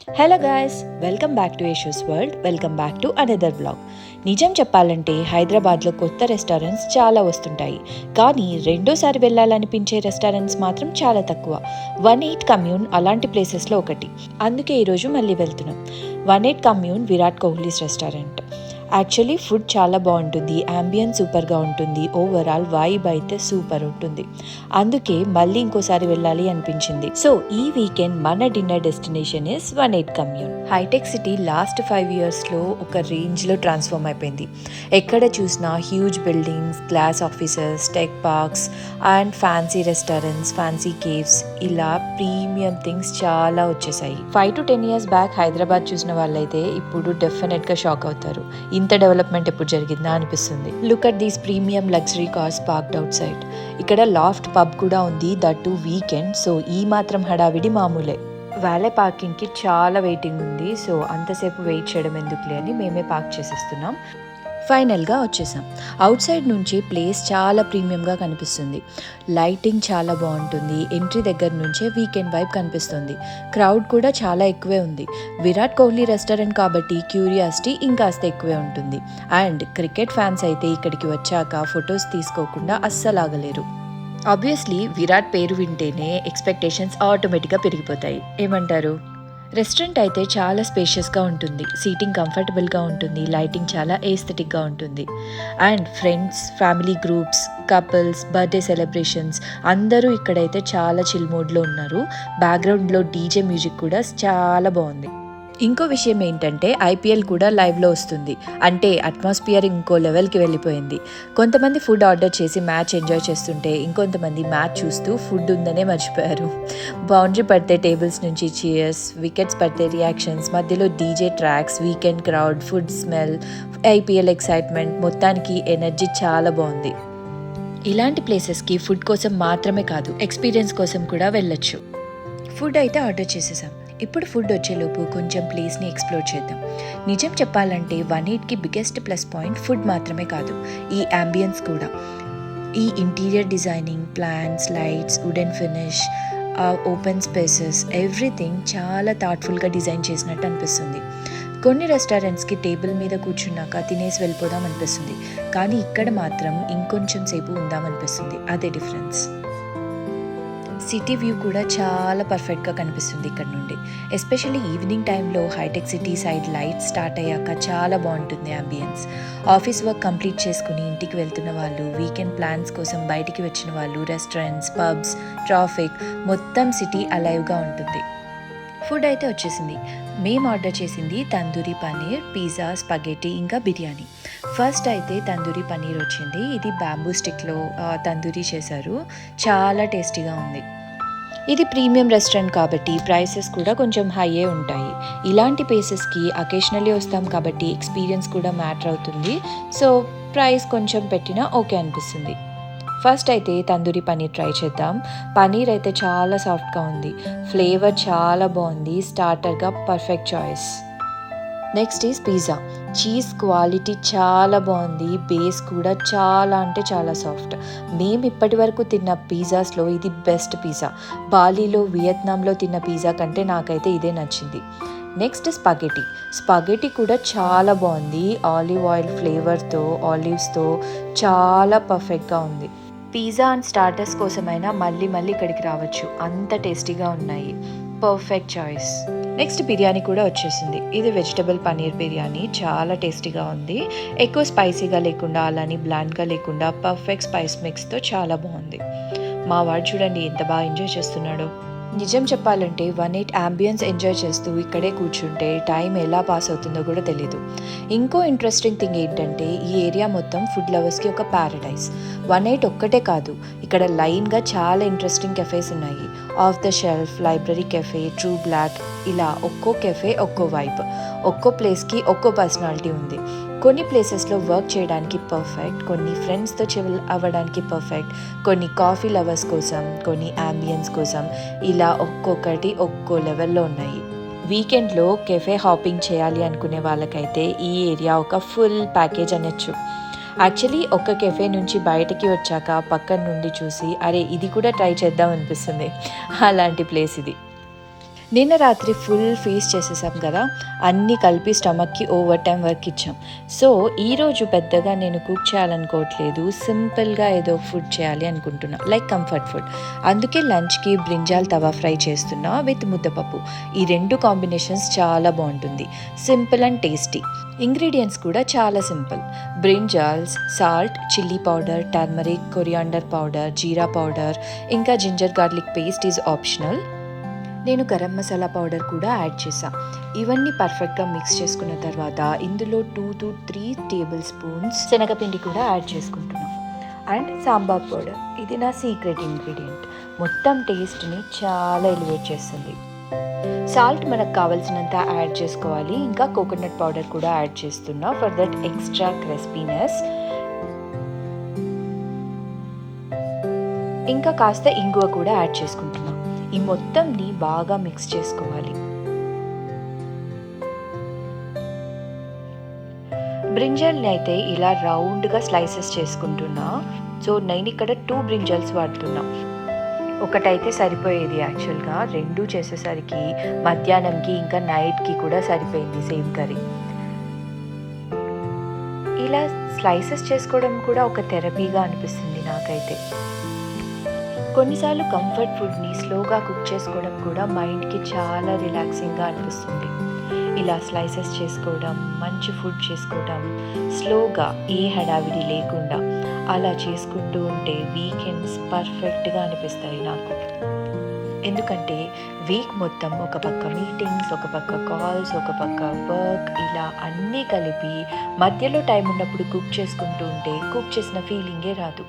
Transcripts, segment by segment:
Hello guys, welcome back to Yashu's world. Welcome back to another blog. నిజం చెప్పాలంటే హైదరాబాద్లో కొత్త రెస్టారెంట్స్ చాలా వస్తుంటాయి, కానీ రెండోసారి వెళ్ళాలనిపించే రెస్టారెంట్స్ మాత్రం చాలా తక్కువ. 18 కమ్యూన్ అలాంటి ప్లేసెస్లో ఒకటి. అందుకే ఈరోజు మళ్ళీ వెళ్తున్నాం. 18 Commune Virat Kohli's restaurant. Actually food చాలా బాగుంటుంది, అంబియన్స్ సూపర్గా ఉంటుంది, ఓవరాల్ వైబ్ అయితే సూపర్ ఉంటుంది. అందుకే మళ్ళీ ఇంకోసారి వెళ్ళాలి అనిపించింది. సో ఈ వీకెండ్ మన dinner destination is 18 Commune. Hitec City last 5 ఇయర్స్లో ఒక రేంజ్లో ట్రాన్స్ఫార్మ్ అయిపోయింది. ఎక్కడ చూసినా huge buildings, glass offices, tech parks and fancy restaurants, fancy caves, ఇలా ప్రీమియం థింగ్స్ చాలా వచ్చేసాయి. 5 to 10 years బ్యాక్ హైదరాబాద్ చూసిన వాళ్ళైతే ఇప్పుడు డెఫినెట్గా షాక్ అవుతారు. ఇంత డెవలప్మెంట్ ఎప్పుడు జరిగిందా అనిపిస్తుంది. Look at these premium luxury cars parked out side. ఇక్కడ లాఫ్ట్ పబ్ కూడా ఉంది, దట్ టు వీకెండ్. సో ఈ మాత్రం హడావిడి మామూలే. వ్యాలే పార్కింగ్కి చాలా వెయిటింగ్ ఉంది, సో అంతసేపు వెయిట్ చేయడం ఎందుకులే అని మేమే పార్క్ చేసేస్తున్నాం. ఫైనల్గా వచ్చేసాం. అవుట్ సైడ్ నుంచి ప్లేస్ చాలా ప్రీమియంగా కనిపిస్తుంది. లైటింగ్ చాలా బాగుంటుంది. ఎంట్రీ దగ్గర నుంచే వీకెండ్ వైబ్ కనిపిస్తుంది. క్రౌడ్ కూడా చాలా ఎక్కువే ఉంది. విరాట్ కోహ్లీ రెస్టారెంట్ కాబట్టి క్యూరియాసిటీ ఇంకాస్త ఎక్కువే ఉంటుంది. అండ్ క్రికెట్ ఫ్యాన్స్ అయితే ఇక్కడికి వచ్చాక ఫొటోస్ తీసుకోకుండా అస్సలు ఆగలేరు. ఆబ్వియస్లీ విరాట్ పేరు వింటేనే ఎక్స్పెక్టేషన్స్ ఆటోమేటిక్గా పెరిగిపోతాయి. ఏమంటారు? రెస్టారెంట్ అయితే చాలా స్పేషియస్గా ఉంటుంది, సీటింగ్ కంఫర్టబుల్గా ఉంటుంది, లైటింగ్ చాలా ఏస్థెటిక్గా ఉంటుంది. And friends, family groups, couples, birthday celebrations అందరూ ఇక్కడైతే చాలా చిల్ మోడ్లో ఉన్నారు. బ్యాక్గ్రౌండ్లో డీజే మ్యూజిక్ కూడా చాలా బాగుంది. ఇంకో విషయం ఏంటంటే ఐపీఎల్ కూడా లైవ్లో వస్తుంది. అంటే అట్మాస్ఫియర్ ఇంకో లెవెల్కి వెళ్ళిపోయింది. కొంతమంది ఫుడ్ ఆర్డర్ చేసి మ్యాచ్ ఎంజాయ్ చేస్తుంటే ఇంకొంతమంది మ్యాచ్ చూస్తూ ఫుడ్ ఉందనే మర్చిపోయారు. బౌండరీ పడితే టేబుల్స్ నుంచి చీయర్స్, వికెట్స్ పడితే రియాక్షన్స్, మధ్యలో DJ tracks, weekend crowd, food smell, IPL excitement, మొత్తానికి ఎనర్జీ చాలా బాగుంది. ఇలాంటి ప్లేసెస్కి ఫుడ్ కోసం మాత్రమే కాదు, ఎక్స్పీరియన్స్ కోసం కూడా వెళ్ళొచ్చు. ఫుడ్ అయితే ఆర్డర్ చేసేసాం. ఇప్పుడు ఫుడ్ వచ్చేలోపు కొంచెం ప్లేస్ని ఎక్స్ప్లోర్ చేద్దాం. నిజం చెప్పాలంటే 18కి బిగ్గెస్ట్ ప్లస్ పాయింట్ ఫుడ్ మాత్రమే కాదు, ఈ అంబియన్స్ కూడా. ఈ interior designing, plants, lights, wooden finish, open spaces, everything చాలా థాట్ఫుల్గా డిజైన్ చేసినట్టు అనిపిస్తుంది. కొన్ని రెస్టారెంట్స్కి టేబుల్ మీద కూర్చున్నాక తినేసి వెళ్ళిపోదాం అనిపిస్తుంది, కానీ ఇక్కడ మాత్రం ఇంకొంచెం సేపు ఉందామనిపిస్తుంది. అదే డిఫరెన్స్. సిటీ వ్యూ కూడా చాలా పర్ఫెక్ట్గా కనిపిస్తుంది ఇక్కడ నుండి. ఎస్పెషల్లీ ఈవినింగ్ టైంలో Hitec City side lights start అయ్యాక చాలా బాగుంటుంది అంబియన్స్. ఆఫీస్ వర్క్ కంప్లీట్ చేసుకుని ఇంటికి వెళ్తున్న వాళ్ళు, వీకెండ్ ప్లాన్స్ కోసం బయటికి వచ్చిన వాళ్ళు, రెస్టారెంట్స్, పబ్స్, ట్రాఫిక్, మొత్తం సిటీ అలైవ్గా ఉంటుంది. ఫుడ్ అయితే వచ్చేసింది. మేము ఆర్డర్ చేసింది తందూరి పన్నీర్, పిజ్జా, స్పగెటీ, ఇంకా బిర్యానీ. ఫస్ట్ అయితే తందూరి పన్నీర్ వచ్చింది. ఇది బ్యాంబూ స్టిక్లో తందూరి చేశారు, చాలా టేస్టీగా ఉంది. ఇది ప్రీమియం రెస్టారెంట్ కాబట్టి ప్రైసెస్ కూడా కొంచెం హైయే ఉంటాయి. ఇలాంటి ప్లేసెస్కి అకేషనల్లీ వస్తాం కాబట్టి ఎక్స్పీరియన్స్ కూడా మ్యాటర్ అవుతుంది. సో ప్రైస్ కొంచెం పెట్టినా ఓకే అనిపిస్తుంది. ఫస్ట్ అయితే తందూరి పన్నీర్ ట్రై చేద్దాం. పన్నీర్ అయితే చాలా సాఫ్ట్గా ఉంది, ఫ్లేవర్ చాలా బాగుంది, స్టార్టర్గా perfect choice. Next is pizza. Cheese quality చాలా బాగుంది, బేస్ కూడా చాలా అంటే చాలా సాఫ్ట్. మేము ఇప్పటి వరకు తిన్న పిజ్జాస్లో ఇది బెస్ట్ పిజ్జా. బాలీలో, వియత్నాంలో తిన్న పిజ్జా కంటే నాకైతే ఇదే నచ్చింది. నెక్స్ట్ స్పగెటీ. స్పగెటీ కూడా చాలా బాగుంది, ఆలివ్ ఆయిల్ ఫ్లేవర్తో, ఆలివ్స్తో చాలా పర్ఫెక్ట్గా ఉంది. పిజ్జా అండ్ స్టార్టర్స్ కోసమైనా మళ్ళీ మళ్ళీ ఇక్కడికి రావచ్చు, అంత టేస్టీగా ఉన్నాయి. Perfect choice. నెక్స్ట్ బిర్యానీ కూడా వచ్చేసింది. ఇది వెజిటబుల్ పన్నీర్ బిర్యానీ, చాలా టేస్టీగా ఉంది. ఎక్కువ స్పైసీగా లేకుండా, అలాని బ్లాండ్గా లేకుండా పర్ఫెక్ట్ స్పైస్ మిక్స్తో చాలా బాగుంది. మా వాడు చూడండి ఎంత బాగా ఎంజాయ్ చేస్తున్నాడో. నిజం చెప్పాలంటే 18 అంబియన్స్ ఎంజాయ్ చేస్తూ ఇక్కడే కూర్చుంటే టైం ఎలా పాస్ అవుతుందో కూడా తెలీదు. ఇంకో ఇంట్రెస్టింగ్ థింగ్ ఏంటంటే ఈ ఏరియా మొత్తం ఫుడ్ లవర్స్కి ఒక ప్యారడైజ్. 18 ఒక్కటే కాదు, ఇక్కడ లైన్గా చాలా ఇంట్రెస్టింగ్ కెఫేస్ ఉన్నాయి. Off the shelf, library cafe, true black, ఇలా ఒక్కో కెఫే ఒక్కో వైబ్, ఒక్కో ప్లేస్కి ఒక్కో పర్సనాలిటీ ఉంది. కొన్ని ప్లేసెస్లో వర్క్ చేయడానికి పర్ఫెక్ట్, కొన్ని ఫ్రెండ్స్తో చిల్ అవ్వడానికి పర్ఫెక్ట్, కొన్ని కాఫీ లవర్స్ కోసం, కొన్ని అంబియన్స్ కోసం, ఇలా ఒక్కొక్కటి ఒక్కో లెవెల్లో ఉన్నాయి. వీకెండ్లో కెఫే హాపింగ్ చేయాలి అనుకునే వాళ్ళకైతే ఈ ఏరియా ఒక ఫుల్ ప్యాకేజ్ అనొచ్చు. యాక్చువల్లీ ఒక కెఫే నుంచి బయటకి వచ్చాక పక్కన నుండి చూసి అరే ఇది కూడా ట్రై చేద్దాం అనిపిస్తుంది, అలాంటి ప్లేస్ ఇది. నిన్న రాత్రి ఫుల్ ఫీస్ట్ చేసేసాం కదా, అన్నీ కలిపి స్టమక్కి ఓవర్ టైం వర్క్ ఇచ్చాం. సో ఈరోజు పెద్దగా నేను కుక్ చేయాలనుకోవట్లేదు, సింపుల్గా ఏదో ఫుడ్ చేయాలి అనుకుంటున్నా, లైక్ కంఫర్ట్ ఫుడ్. అందుకే లంచ్కి బ్రింజాల్ తవా ఫ్రై చేస్తున్నా విత్ ముద్దపప్పు. ఈ రెండు కాంబినేషన్స్ చాలా బాగుంటుంది, సింపుల్ అండ్ టేస్టీ. ఇంగ్రీడియంట్స్ కూడా చాలా simple. Brinjals, salt, chilli powder, turmeric, coriander powder, jeera powder, ఇంకా ginger garlic paste is optional. నేను గరం మసాలా పౌడర్ కూడా యాడ్ చేశాను. ఇవన్నీ పర్ఫెక్ట్గా మిక్స్ చేసుకున్న తర్వాత ఇందులో 2 to 3 టేబుల్ స్పూన్స్ శనగపిండి కూడా యాడ్ చేసుకుంటున్నాను. అండ్ సాంబార్ పౌడర్, ఇది నా సీక్రెట్ ఇంగ్రీడియంట్, మొత్తం టేస్ట్ని చాలా ఎలివేట్ చేస్తుంది. సాల్ట్ మనకు కావాల్సినంత యాడ్ చేసుకోవాలి. ఇంకా కోకోనట్ పౌడర్ కూడా యాడ్ చేస్తున్నా ఫర్ దట్ ఎక్స్ట్రా క్రిస్పీనెస్. ఇంకా కాస్త ఇంగువ కూడా యాడ్ చేసుకుంటున్నాం. ఈ మొత్తంని బాగా మిక్స్ చేసుకోవాలి. బ్రింజల్ని అయితే ఇలా రౌండ్గా స్లైసెస్ చేసుకుంటున్నా. సో నేను ఇక్కడ 2 బ్రింజల్స్ వాడుతున్నా. ఒకటైతే సరిపోయేది, యాక్చువల్గా 2 చేసేసరికి మధ్యాహ్నంకి ఇంకా నైట్కి కూడా సరిపోయింది సేమ్ కర్రీ. ఇలా స్లైసెస్ చేసుకోవడం కూడా ఒక థెరపీగా అనిపిస్తుంది నాకైతే. కొన్నిసార్లు కంఫర్ట్ ఫుడ్ని స్లోగా కుక్ చేసుకోవడం కూడా మైండ్కి చాలా రిలాక్సింగ్గా అనిపిస్తుంది. ఇలా స్లైసెస్ చేసుకోవడం, మంచి ఫుడ్ చేసుకోవడం, స్లోగా ఏ హడావిడి లేకుండా అలా చేసుకుంటూ ఉంటే వీకెండ్స్ పర్ఫెక్ట్గా అనిపిస్తాయి నాకు. ఎందుకంటే వీక్ మొత్తం ఒక పక్క మీటింగ్స్, ఒక పక్క కాల్స్, ఒక పక్క వర్క్, ఇలా అన్నీ కలిపి మధ్యలో టైం ఉన్నప్పుడు కుక్ చేసుకుంటూ ఉంటే కుక్ చేసిన ఫీలింగే రాదు.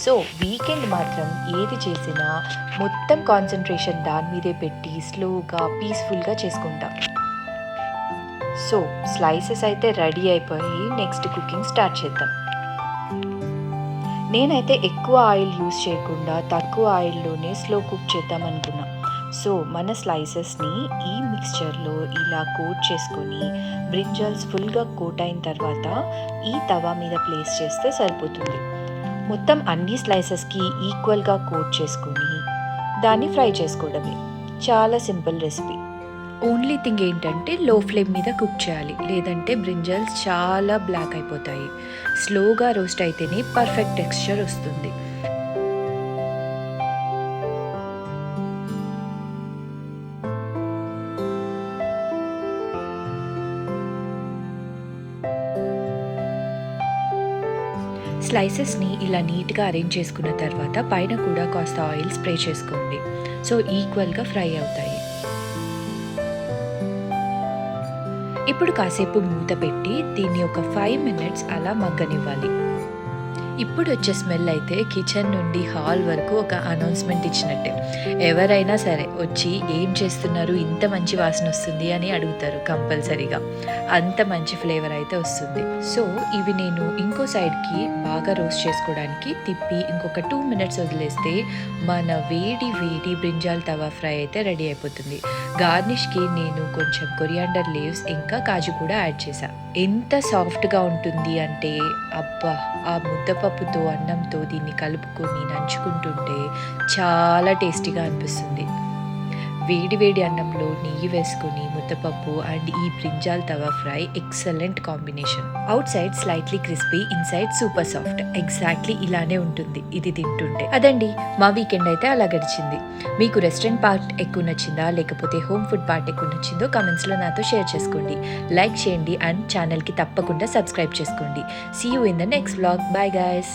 సో వీకెండ్ మాత్రం ఏది చేసినా మొత్తం కాన్సన్ట్రేషన్ దాని మీదే పెట్టి స్లోగా పీస్ఫుల్గా చేసుకుంటాం. సో స్లైసెస్ అయితే రెడీ అయిపోయి నెక్స్ట్ కుకింగ్ స్టార్ట్ చేద్దాం. నేనైతే ఎక్కువ ఆయిల్ యూస్ చేయకుండా తక్కువ ఆయిల్లోనే స్లో కుక్ చేద్దాం అనుకున్నా. సో మన స్లైసెస్ని ఈ మిక్స్చర్లో ఇలా కోట్ చేసుకొని బ్రింజల్స్ ఫుల్గా కోట్ అయిన తర్వాత ఈ తవా మీద ప్లేస్ చేస్తే సరిపోతుంది. మొత్తం అన్ని స్లైసెస్కి ఈక్వల్గా కోట్ చేసుకొని దాన్ని ఫ్రై చేసుకోవడమే. చాలా సింపుల్ రెసిపీ. ఓన్లీ థింగ్ ఏంటంటే లో ఫ్లేమ్ మీద కుక్ చేయాలి, లేదంటే బ్రింజల్స్ చాలా బ్లాక్ అయిపోతాయి. స్లోగా రోస్ట్ అయితేనే పర్ఫెక్ట్ టెక్స్చర్ వస్తుంది. స్లైసెస్ని ఇలా నీట్గా అరేంజ్ చేసుకున్న తర్వాత పైన కూడా కాస్త ఆయిల్ స్ప్రే చేసుకోండి. సో ఈక్వల్గా ఫ్రై అవుతాయి. ఇప్పుడు కాసేపు మూత పెట్టి దీన్ని ఒక 5 minutes అలా మగ్గనివ్వాలి. ఇప్పుడు వచ్చే స్మెల్ అయితే కిచెన్ నుండి హాల్ వరకు ఒక అనౌన్స్మెంట్ ఇచ్చినట్టే. ఎవరైనా సరే వచ్చి ఏం చేస్తున్నారు, ఇంత మంచి వాసన వస్తుంది అని అడుగుతారు కంపల్సరీగా. అంత మంచి ఫ్లేవర్ అయితే వస్తుంది. సో ఇవి నేను ఇంకో సైడ్కి బాగా రోస్ట్ చేసుకోవడానికి తిప్పి ఇంకొక 2 minutes వదిలేస్తే మన వేడి వేడి బ్రింజాల్ తవా ఫ్రై అయితే రెడీ అయిపోతుంది. గార్నిష్కి నేను కొంచెం కొరియాండర్ లీవ్స్ ఇంకా కాజు కూడా యాడ్ చేశాను. ఎంత సాఫ్ట్గా ఉంటుంది అంటే అబ్బా, ఆ ముద్దపప్పుతో అన్నంతో దీన్ని కలుపుకొని నంచుకుంటుంటే చాలా టేస్టీగా అనిపిస్తుంది. వేడి వేడి అన్నంలో నెయ్యి వేసుకొని ముద్దపప్పు అండ్ ఈ brinjal tawa fry excellent combination. Outside slightly crispy, inside super soft. Exactly ఇలానే ఉంటుంది ఇది తింటుంటే. అదండి మా వీకెండ్ అయితే అలా గడిచింది. మీకు రెస్టారెంట్ పార్ట్ ఎక్కువ నచ్చిందా లేకపోతే హోమ్ ఫుడ్ పార్ట్ ఎక్కువ నచ్చిందో కమెంట్స్లో నాతో షేర్ చేసుకోండి. లైక్ చేయండి అండ్ ఛానల్కి తప్పకుండా సబ్స్క్రైబ్ చేసుకోండి. See you in the next vlog. Bye guys.